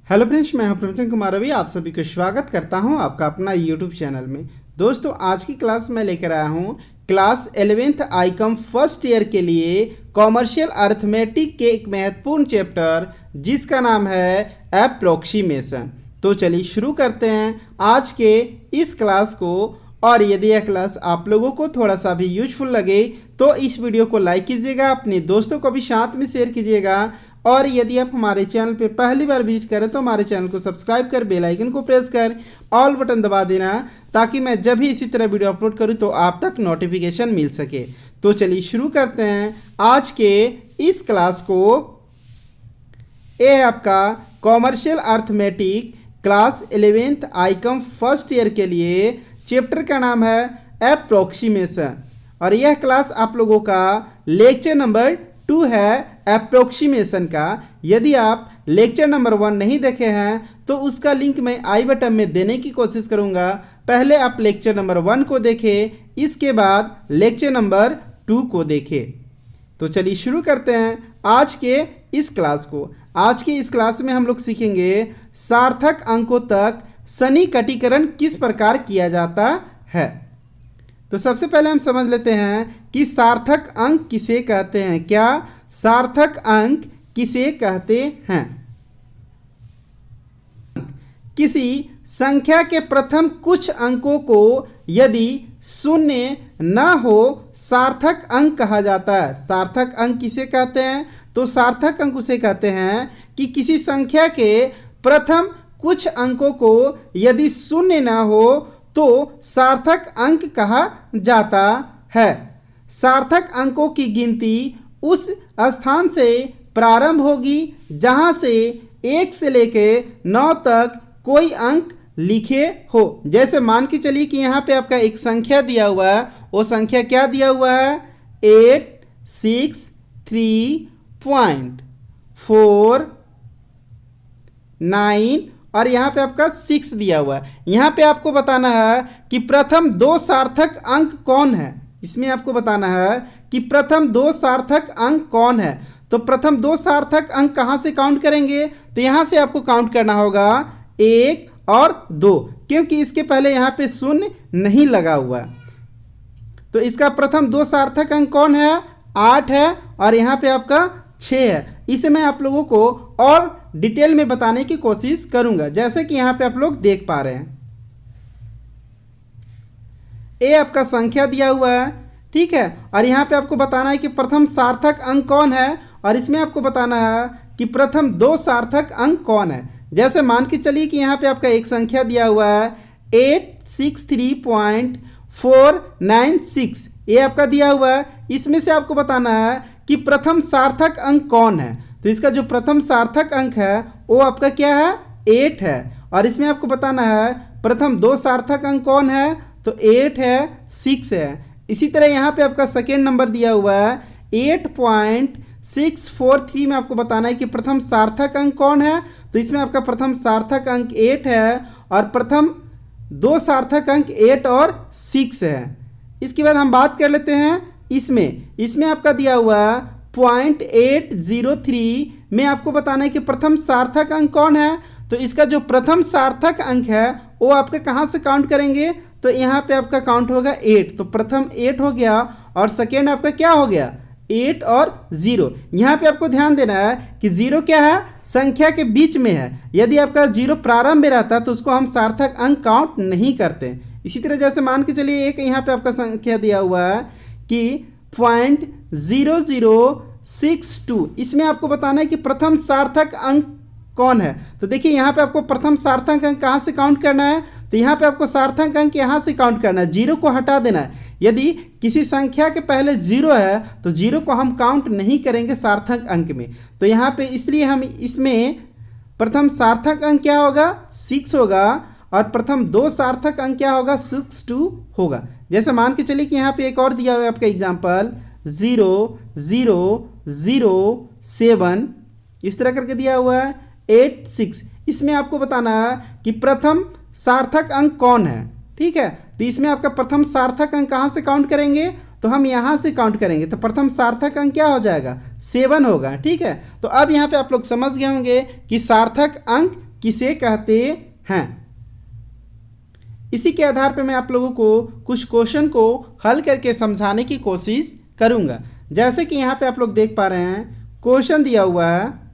Hello friends, मैं हूं प्रवचन कुमार रवि। आप सभी को स्वागत करता हूं आपका अपना यूट्यूब चैनल में। दोस्तों, आज की क्लास में लेकर आया हूं class 11th Icom first year के लिए कॉमर्शियल अर्थमेटिक के एक महत्वपूर्ण चैप्टर जिसका नाम है एप्रोक्सीमेशन। तो चलिए शुरू करते हैं आज के इस क्लास को। और यदि यह क्लास आप लोगों को थोड़ा सा भी यूजफुल लगे तो इस वीडियो को लाइक कीजिएगा, अपने दोस्तों को भी साथ में शेयर कीजिएगा। और यदि आप हमारे चैनल पे पहली बार विजिट करें तो हमारे चैनल को सब्सक्राइब कर बेल आइकन को प्रेस कर ऑल बटन दबा देना, ताकि मैं जब भी इसी तरह वीडियो अपलोड करूं तो आप तक नोटिफिकेशन मिल सके। तो चलिए शुरू करते हैं आज के इस क्लास को। ये है आपका commercial arithmetic class 11th Icom first year के लिए। चैप्टर का नाम है एप्रोक्सीमेशन और यह क्लास आप लोगों का लेक्चर नंबर 2 है एप्रोक्सीमेशन का। यदि आप लेक्चर नंबर 1 नहीं देखे हैं तो उसका लिंक मैं आई बटन में देने की कोशिश करूंगा। पहले आप लेक्चर नंबर 1 को देखें, इसके बाद लेक्चर नंबर 2 को देखें। तो चलिए शुरू करते हैं आज के इस क्लास को। आज के इस क्लास में हम लोग सीखेंगे सार्थक अंकों तक सन्निकटीकरण किस प्रकार किया जाता है। तो सबसे पहले हम समझ लेते हैं कि सार्थक अंक किसे कहते हैं। क्या सार्थक अंक किसे कहते हैं? किसी संख्या के प्रथम कुछ अंकों को यदि शून्य न हो सार्थक अंक कहा जाता है। सार्थक अंक किसे कहते हैं? तो सार्थक अंक उसे कहते हैं कि किसी संख्या के प्रथम कुछ अंकों को यदि शून्य न हो तो सार्थक अंक कहा जाता है। सार्थक अंकों की गिनती उस स्थान से प्रारंभ होगी जहां से 1 से लेके 9 तक कोई अंक लिखे हो। जैसे मान के चलिए कि यहाँ पे आपका एक संख्या दिया हुआ है। वो संख्या क्या दिया हुआ है? 863.496 और यहाँ पे आपका 6 दिया हुआ है। यहाँ पे आपको बताना है कि प्रथम 2 सार्थक अंक कौन है। इसमें आपको बताना है कि प्रथम 2 सार्थक अंक कौन है। तो प्रथम 2 सार्थक अंक कहाँ से काउंट करेंगे? तो यहाँ से आपको काउंट करना होगा 1 और 2, क्योंकि इसके पहले यहाँ पे शून्य नहीं लगा हुआ है। तो इसका प्रथम 2 सार्थक अंक कौन है? 8 है और यहाँ पे आपका 6 है। इसे मैं आप लोगों को और डिटेल में बताने की कोशिश करूंगा, जैसे कि यहाँ पे आप लोग देख पा रहे हैं। ए आपका संख्या दिया हुआ है, ठीक है। और यहाँ पे आपको बताना है कि प्रथम सार्थक अंक कौन है और इसमें आपको बताना है कि प्रथम 2 सार्थक अंक कौन है। जैसे मान के चलिए कि यहाँ पे आपका एक संख्या दिया हुआ है 863.496, ये आपका दिया हुआ है। इसमें से आपको बताना है कि प्रथम सार्थक अंक कौन है। तो इसका जो प्रथम सार्थक अंक है वो आपका क्या है? 8 है। और इसमें आपको बताना है प्रथम 2 सार्थक अंक कौन है? तो 8 है, 6 है। इसी तरह यहाँ पे आपका सेकेंड नंबर दिया हुआ है 8.643 में आपको बताना है कि प्रथम सार्थक अंक कौन है। तो इसमें आपका प्रथम सार्थक अंक 8 है और प्रथम 2 सार्थक अंक 8 और 6 है। इसके बाद हम बात कर लेते हैं इसमें आपका दिया हुआ है 0.803 में आपको बताना है कि प्रथम सार्थक अंक कौन है। तो इसका जो प्रथम सार्थक अंक है वो आपका कहाँ से काउंट करेंगे? तो यहाँ पे आपका काउंट होगा 8। तो प्रथम 8 हो गया और सेकेंड आपका क्या हो गया? 8 और 0। यहाँ पे आपको ध्यान देना है कि 0 क्या है? संख्या के बीच में है। यदि आपका 0 प्रारंभ में रहता तो उसको हम सार्थक अंक काउंट नहीं करते। इसी तरह जैसे मान के चलिए एक यहाँ पे आपका संख्या दिया हुआ है कि 0.0062, इसमें आपको बताना है कि प्रथम सार्थक अंक कौन है। तो देखिए यहाँ पे आपको प्रथम सार्थक अंक कहाँ से काउंट करना है? तो यहाँ पे आपको सार्थक अंक यहाँ से काउंट करना है, 0 को हटा देना है। यदि किसी संख्या के पहले 0 है तो 0 को हम काउंट नहीं करेंगे सार्थक अंक में। तो यहाँ पे इसलिए हम इसमें प्रथम सार्थक अंक क्या होगा? 6 होगा और प्रथम 2 सार्थक अंक क्या होगा? 62 होगा। जैसे मान के चलिए कि यहाँ पे एक और दिया हुआ है आपका एग्जाम्पल 0.0007, इस तरह करके दिया हुआ है 86। इसमें आपको बताना है कि प्रथम सार्थक अंक कौन है, ठीक है। तो इसमें आपका प्रथम सार्थक अंक कहाँ से काउंट करेंगे? तो हम यहाँ से काउंट करेंगे। तो प्रथम सार्थक अंक क्या हो जाएगा? 7 होगा, ठीक है। तो अब यहाँ पे आप लोग समझ गए होंगे कि सार्थक अंक किसे कहते हैं। इसी के आधार पर मैं आप लोगों को कुछ क्वेश्चन को हल करके समझाने की कोशिश करूंगा। जैसे कि यहाँ पे आप लोग देख पा रहे हैं, क्वेश्चन दिया हुआ है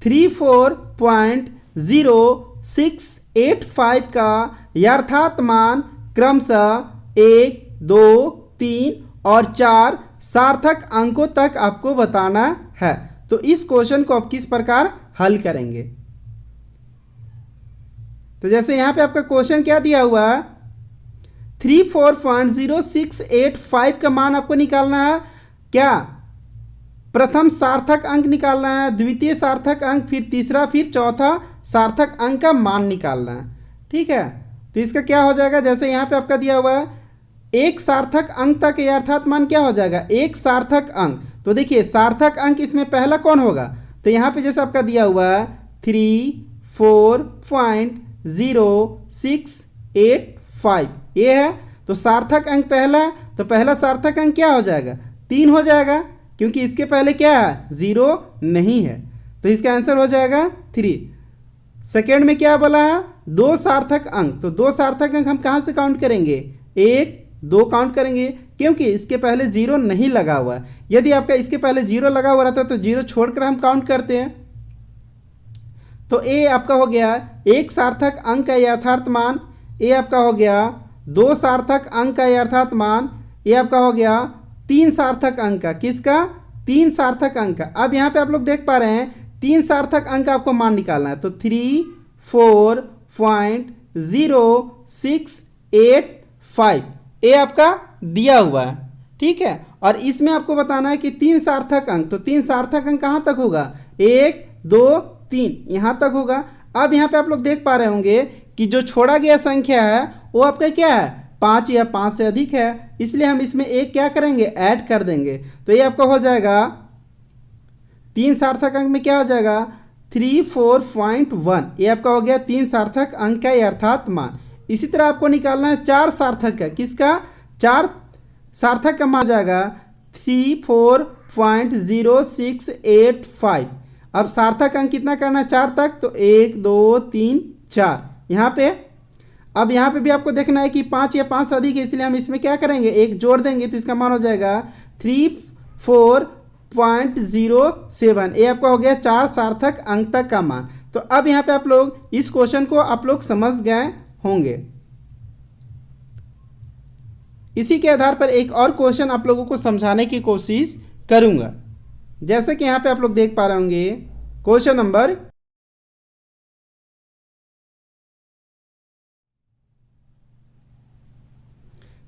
34.0685 का यथार्थ मान क्रमशः 1, 2, 3 और 4 सार्थक अंकों तक आपको बताना है। तो इस क्वेश्चन को आप किस प्रकार हल करेंगे। तो जैसे यहां पे आपका क्वेश्चन क्या दिया हुआ है, 34.0685 का मान आपको निकालना है। क्या प्रथम सार्थक अंक निकालना है, द्वितीय सार्थक अंक, फिर तीसरा, फिर चौथा सार्थक अंक का मान निकालना है। ठीक है, तो इसका क्या हो जाएगा, जैसे यहाँ पे आपका दिया हुआ है एक सार्थक अंक तक अर्थात मान क्या हो जाएगा, एक सार्थक अंक। तो देखिए सार्थक अंक इसमें पहला कौन होगा, तो यहाँ पे जैसे आपका दिया हुआ है 34.0685 ये है। तो सार्थक अंक पहला, तो पहला सार्थक अंक क्या हो जाएगा, 3 हो जाएगा, क्योंकि इसके पहले क्या है, 0 नहीं है। तो इसका आंसर हो जाएगा 3। सेकेंड में क्या बोला है, 2 सार्थक अंक। तो 2 सार्थक अंक हम कहाँ से काउंट करेंगे, 1, 2 काउंट करेंगे, क्योंकि इसके पहले 0 नहीं लगा हुआ है। यदि आपका इसके पहले 0 लगा हुआ रहता तो 0 छोड़कर हम काउंट करते हैं। तो ए आपका हो गया एक सार्थक अंक का यथार्थ मान, ए आपका हो गया 2 सार्थक अंक का यथार्थ मान, ये आपका हो गया 3 सार्थक अंक का, किसका, 3 सार्थक अंक का। अब यहाँ पे आप लोग देख पा रहे हैं 3 सार्थक अंक का आपको मान निकालना है। तो 34.0685 ये आपका दिया हुआ है। ठीक है, और इसमें आपको बताना है कि 3 सार्थक अंक, तो 3 सार्थक अंक कहाँ तक होगा, 1, 2, 3 यहाँ तक होगा। अब यहाँ पे आप लोग देख पा रहे होंगे कि जो छोड़ा गया संख्या है वो आपका क्या है, 5 या 5 से अधिक है, इसलिए हम इसमें एक क्या करेंगे, ऐड कर देंगे। तो ये आपका हो जाएगा 3 सार्थक अंक में क्या हो जाएगा 34.1, ये आपका हो गया 3 सार्थक अंक का अर्थात मान। इसी तरह आपको निकालना है 4 सार्थक का, किसका, 4 सार्थक का मान हो जाएगा 34.0685। अब सार्थक अंक कितना करना है, 4 तक, तो 1, 2, 3, 4 यहाँ पे। अब यहाँ पे भी आपको देखना है कि 5 या 5 से अधिक है, इसलिए हम इसमें क्या करेंगे, एक जोड़ देंगे, तो इसका मान हो जाएगा 34.07। ये आपका हो गया 4 सार्थक अंक तक का मान। तो अब यहाँ पे आप लोग इस क्वेश्चन को आप लोग समझ गए होंगे। इसी के आधार पर एक और क्वेश्चन आप लोगों को समझाने की कोशिश करूंगा। जैसे कि यहाँ पे आप लोग देख पा रहे होंगे क्वेश्चन नंबर,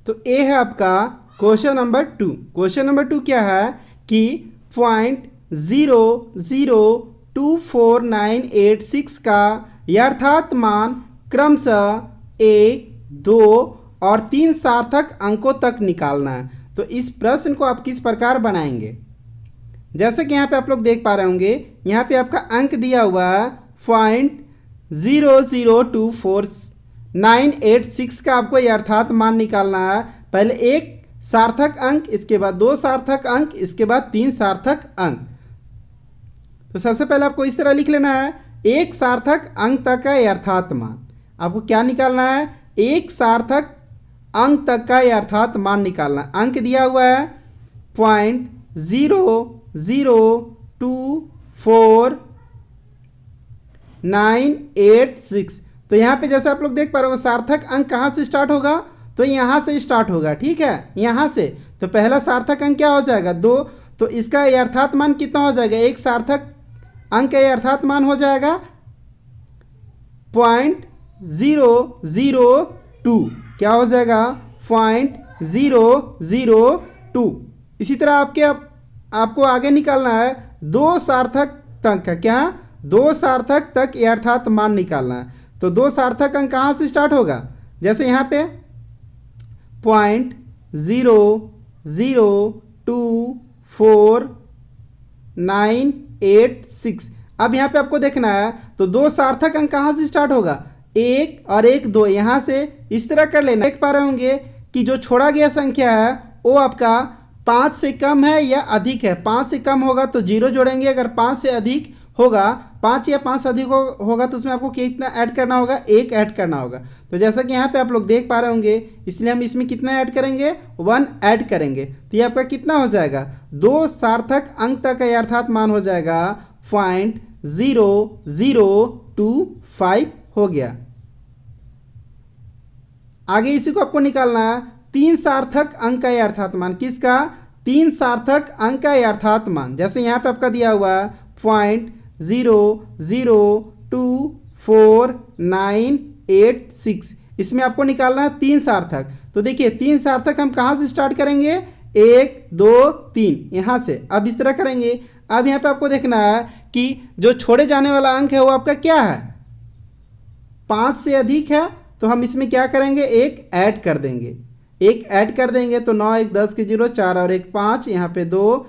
तो ए है आपका क्वेश्चन नंबर 2। क्वेश्चन नंबर 2 क्या है कि 0.002496 का यथार्थ मान क्रमशः 1, 2 और 3 सार्थक अंकों तक निकालना है। तो इस प्रश्न को आप किस प्रकार बनाएंगे। जैसे कि यहाँ पे आप लोग देख पा रहे होंगे, यहाँ पे आपका अंक दिया हुआ है 0.002496 का आपको यथार्थ मान निकालना है। पहले एक सार्थक अंक, इसके बाद 2 सार्थक अंक, इसके बाद 3 सार्थक अंक। तो सबसे पहले आपको इस तरह लिख लेना है, एक सार्थक अंक तक का यथार्थ मान। आपको क्या निकालना है, एक सार्थक अंक तक का यथार्थ मान निकालना है। अंक दिया हुआ है 0.002496। तो यहाँ पे जैसे आप लोग देख पा रहे हो सार्थक अंक कहाँ से स्टार्ट होगा, तो यहाँ से स्टार्ट होगा। ठीक है, यहाँ से। तो पहला सार्थक अंक क्या हो जाएगा, 2। तो इसका यथार्थ मान कितना हो जाएगा, एक सार्थक अंक का यथार्थ मान हो जाएगा 0.002। क्या हो जाएगा, 0.002। इसी तरह आपको आगे निकालना है 2 सार्थक तक का, क्या, 2 सार्थक तक यथार्थ मान निकालना है। तो 2 सार्थक अंक कहाँ से स्टार्ट होगा, जैसे यहाँ पे 0.02496। अब यहाँ पे आपको देखना है, तो 2 सार्थक अंक कहाँ से स्टार्ट होगा, 1 और 1, 2, यहाँ से इस तरह कर लेना। देख पा रहे होंगे कि जो छोड़ा गया संख्या है वो आपका 5 से कम है या अधिक है। 5 से कम होगा तो 0 जोड़ेंगे, अगर 5 से अधिक होगा, 5 या 5 से अधिक होगा तो उसमें आपको कितना ऐड करना होगा, 1 ऐड करना होगा। तो जैसा कि यहाँ पे आप लोग देख पा रहे होंगे, इसलिए हम इसमें कितना ऐड करेंगे, 1 ऐड करेंगे। तो ये आपका कितना हो जाएगा, 2 सार्थक अंक तक का अर्थात मान हो जाएगा 0.0025 हो गया। आगे इसी को आपको निकालना है 3 सार्थक अंक का अर्थात मान। किसका, 3 सार्थक अंक का अर्थात मान। जैसे यहाँ पे आपका दिया हुआ 0.002496, इसमें आपको निकालना है 3 सार्थक। तो देखिए 3 सार्थक हम कहाँ से स्टार्ट करेंगे, 1 2 3 यहाँ से। अब इस तरह करेंगे। अब यहाँ पे आपको देखना है कि जो छोड़े जाने वाला अंक है वो आपका क्या है, 5 से अधिक है। तो हम इसमें क्या करेंगे, 1 ऐड कर देंगे। 1 ऐड कर देंगे तो 9 1 10 के 0, 4 और 1 5, यहाँ पे 2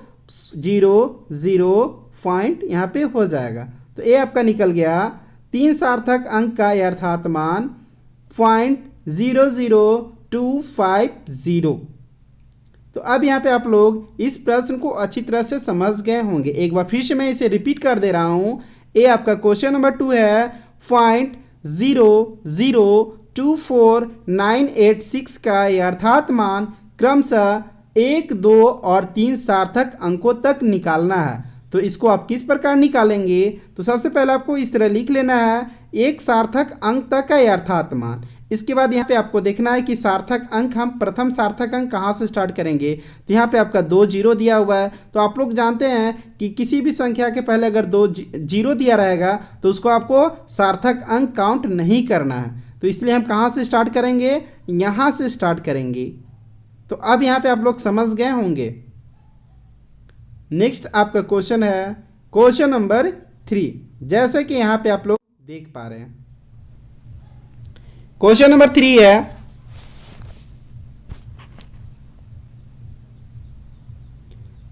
0 0 पॉइंट यहाँ पे हो जाएगा। तो ये आपका निकल गया 3 सार्थक अंक का अर्थात मान 0.00250। तो अब यहाँ पे आप लोग इस प्रश्न को अच्छी तरह से समझ गए होंगे। एक बार फिर से मैं इसे रिपीट कर दे रहा हूँ। ये आपका क्वेश्चन नंबर 2 है, 0.02496 का अर्थात मान क्रमशः 1 2 और 3 सार्थक अंकों तक निकालना है। तो इसको आप किस प्रकार निकालेंगे, तो सबसे पहले आपको इस तरह लिख लेना है, 1 सार्थक अंक तक का अर्थात मान। इसके बाद यहाँ पे आपको देखना है कि सार्थक अंक, हम प्रथम सार्थक अंक कहाँ से स्टार्ट करेंगे। तो यहाँ पे आपका 2 0 दिया हुआ है। तो आप लोग जानते हैं कि किसी भी संख्या के पहले अगर 2 0 दिया रहेगा तो उसको आपको सार्थक अंक काउंट नहीं करना है। तो इसलिए हम कहाँ से स्टार्ट करेंगे, यहाँ से स्टार्ट करेंगे। तो अब यहाँ पे आप लोग समझ गए होंगे। नेक्स्ट आपका क्वेश्चन है क्वेश्चन नंबर 3, जैसे कि यहाँ पे आप लोग देख पा रहे हैं। क्वेश्चन नंबर 3 है,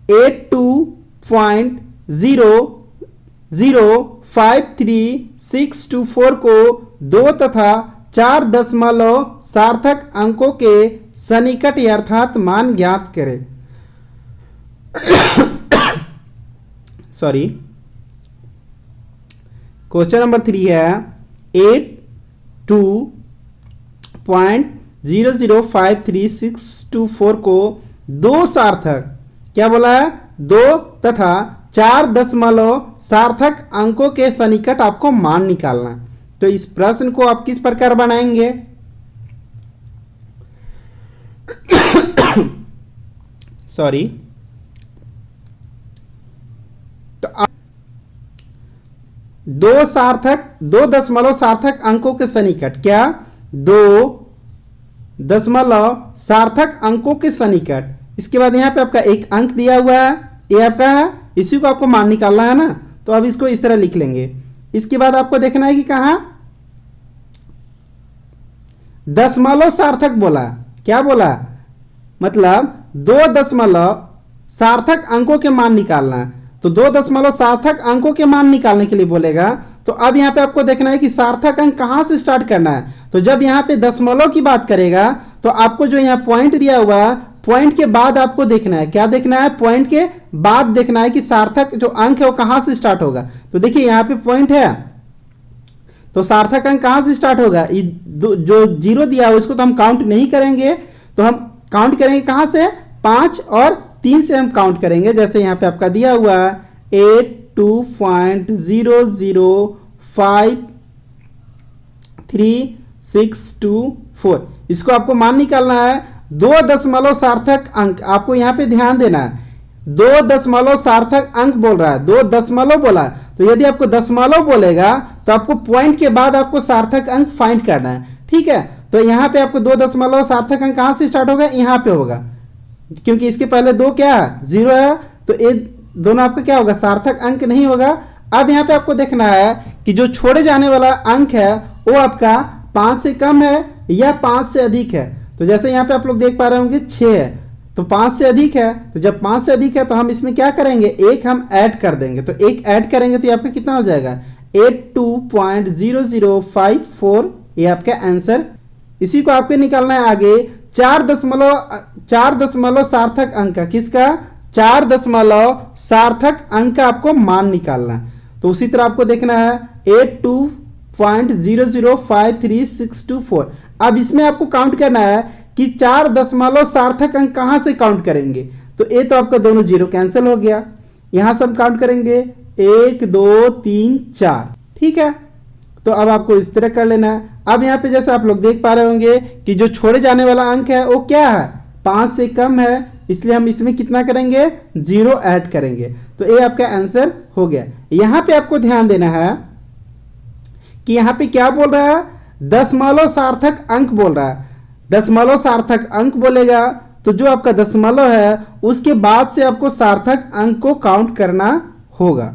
82.0053624 को 2 तथा 4 दशमलव सार्थक अंकों के सन्निकट अर्थात मान ज्ञात करें। सॉरी, क्वेश्चन नंबर 3 है 82.0053624 को 2 सार्थक, क्या बोला है, 2 तथा 4 दशमलव सार्थक अंकों के सन्निकट आपको मान निकालना। तो इस प्रश्न को आप किस प्रकार बनाएंगे, सॉरी, तो 2 सार्थक 2 दशमलव सार्थक अंकों के सन्निकट, क्या 2 दशमलव सार्थक अंकों के सन्निकट। इसके बाद यहाँ पे आपका एक अंक दिया हुआ है, ये आपका है, इसी को आपको मान निकालना है ना। तो अब इसको इस तरह लिख लेंगे। इसके बाद आपको देखना है कि कहाँ दशमलव सार्थक बोला, क्या बोला, मतलब 2 दशमलव सार्थक अंकों के मान निकालना है। तो 2 दशमलव सार्थक अंकों के मान निकालने के लिए बोलेगा। तो अब यहाँ पे आपको देखना है कि सार्थक अंक कहाँ से स्टार्ट करना है। तो जब यहाँ पे दशमलव की बात करेगा तो आपको जो यहाँ पॉइंट दिया हुआ, पॉइंट के बाद आपको देखना है, क्या देखना है, पॉइंट के बाद देखना है कि सार्थक जो अंक है वो कहाँ से स्टार्ट होगा। तो देखिए यहाँ पे पॉइंट है, तो सार्थक अंक कहाँ से स्टार्ट होगा, जो 0 दिया हुआ इसको तो हम काउंट नहीं करेंगे। तो हम काउंट करेंगे कहाँ से, 5 और 3 से हम काउंट करेंगे। जैसे यहाँ पे आपका दिया हुआ 82.0053624, इसको आपको मान निकालना है। 2 दशमलव सार्थक अंक, आपको यहाँ पे ध्यान देना है, 2 दशमलव सार्थक अंक बोल रहा है, 2 दशमलव बोला। तो यदि आपको दशमलव बोलेगा तो आपको पॉइंट के बाद आपको सार्थक अंक फाइंड करना है, ठीक है। तो यहाँ पे आपको 2 दशमलव सार्थक अंक कहाँ से स्टार्ट होगा, यहाँ पे होगा, क्योंकि इसके पहले 2 क्या है, 0 है। तो ये दोनों आपका क्या होगा, सार्थक अंक नहीं होगा। अब यहाँ पे आपको देखना है कि जो छोड़े जाने वाला अंक है वो आपका 5 से कम है या 5 से अधिक है। तो जैसे यहाँ पे आप लोग देख पा रहे होंगे 6 है, तो 5 से अधिक है। तो जब 5 से अधिक है तो हम इसमें क्या करेंगे, 1 हम ऐड कर देंगे। तो 1 ऐड करेंगे तो ये आपका कितना हो जाएगा, 82.0054, ये आपका आंसर। इसी को आपको निकालना है आगे 4 दशमलव सार्थक अंक, किसका? 4 दशमलव सार्थक अंक का आपको मान निकालना है। तो उसी तरह आपको देखना है 82.0053624। अब इसमें आपको काउंट करना है कि 4 दशमलव सार्थक अंक कहां से काउंट करेंगे। तो ये तो आपका दोनों जीरो कैंसिल हो गया, यहां से हम काउंट करेंगे 1 2 3 4, ठीक है। तो अब आपको इस तरह कर लेना है। अब यहाँ पे जैसे आप लोग देख पा रहे होंगे कि जो छोड़े जाने वाला अंक है वो क्या है? 5 से कम है, इसलिए हम इसमें कितना करेंगे? 0 ऐड करेंगे। तो ये आपका आंसर हो गया। यहाँ पे आपको ध्यान देना है कि यहाँ पे क्या बोल रहा है? दशमलव सार्थक अंक बोल रहा है। दशमलव सार्थक अंक बोलेगा तो जो आपका दशमलव है उसके बाद से आपको सार्थक अंक को काउंट करना होगा।